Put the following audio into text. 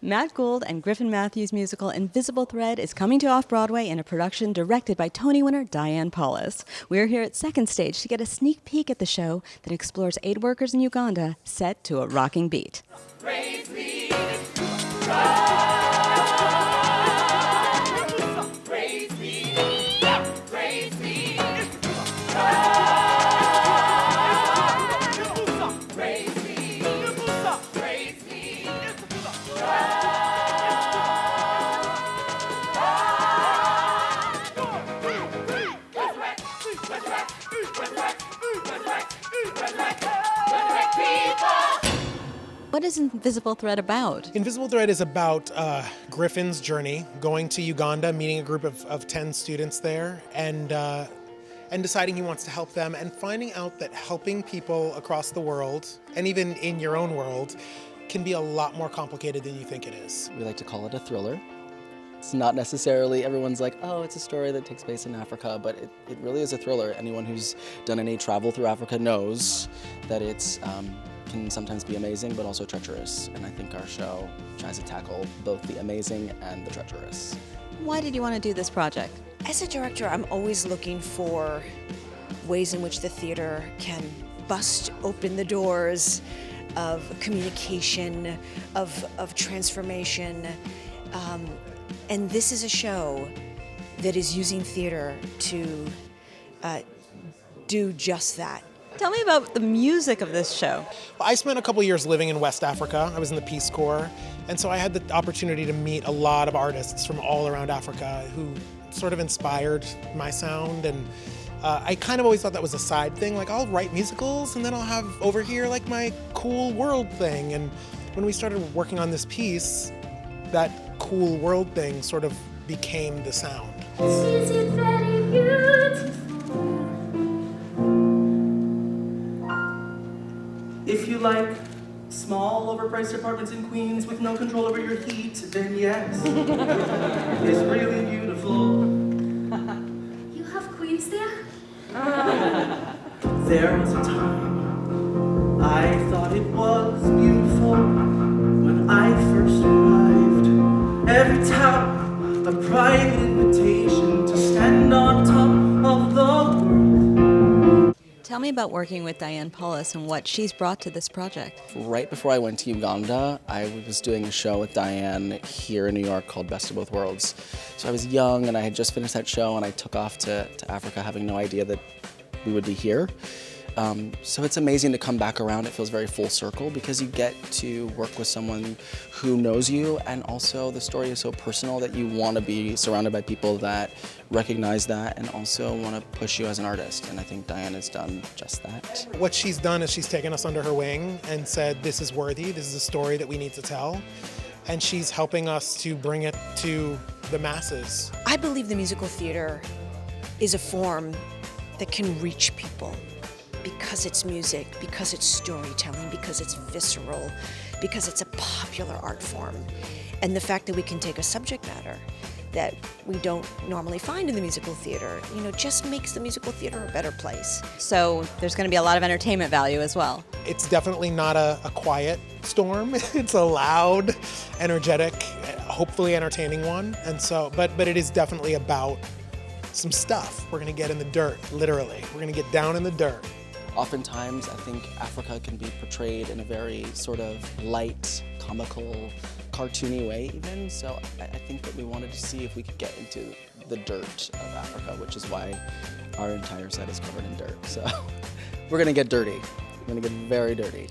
Matt Gould and Griffin Matthews' musical Invisible Thread is coming to Off-Broadway in a production directed by Tony winner Diane Paulus. We're here at Second Stage to get a sneak peek at the show that explores aid workers in Uganda set to a rocking beat. Praise me, praise me, praise me, What is Invisible Thread about? Invisible Thread is about Griffin's journey, going to Uganda, meeting a group of 10 students there, and deciding he wants to help them, and finding out that helping people across the world, and even in your own world, can be a lot more complicated than you think it is. We like to call it a thriller. It's not necessarily, everyone's like, oh, it's a story that takes place in Africa, but it really is a thriller. Anyone who's done any travel through Africa knows that it's can sometimes be amazing, but also treacherous. And I think our show tries to tackle both the amazing and the treacherous. Why did you want to do this project? As a director, I'm always looking for ways in which the theater can bust open the doors of communication, of transformation. And this is a show that is using theater to do just that. Tell me about the music of this show. I spent a couple years living in West Africa. I was in the Peace Corps, and so I had the opportunity to meet a lot of artists from all around Africa who sort of inspired my sound, and I kind of always thought that was a side thing, like I'll write musicals and then I'll have over here like my cool world thing. And when we started working on this piece, that cool world thing sort of became the sound. Is it very beautiful? If you like small, overpriced apartments in Queens with no control over your heat, then yes, it's really beautiful. You have queens there? There was a time I thought it was beautiful when I first arrived. Every town a private invitation to stand on top of the world. Tell me about working with Diane Paulus and what she's brought to this project. Right before I went to Uganda, I was doing a show with Diane here in New York called Best of Both Worlds. So I was young and I had just finished that show, and I took off to Africa having no idea that we would be here. So it's amazing to come back around. It feels very full circle because you get to work with someone who knows you, and also the story is so personal that you want to be surrounded by people that recognize that and also want to push you as an artist. And I think Diane has done just that. What she's done is she's taken us under her wing and said, this is worthy, this is a story that we need to tell. And she's helping us to bring it to the masses. I believe the musical theater is a form that can reach people because it's music, because it's storytelling, because it's visceral, because it's a popular art form. And the fact that we can take a subject matter that we don't normally find in the musical theater, just makes the musical theater a better place. So there's going to be a lot of entertainment value as well. It's definitely not a quiet storm. It's a loud, energetic, hopefully entertaining one. And so, but it is definitely about some stuff. We're going to get in the dirt, literally. We're going to get down in the dirt. Oftentimes, I think Africa can be portrayed in a very sort of light, comical, cartoony way even. So I think that we wanted to see if we could get into the dirt of Africa, which is why our entire set is covered in dirt. So we're gonna get dirty. We're gonna get very dirty.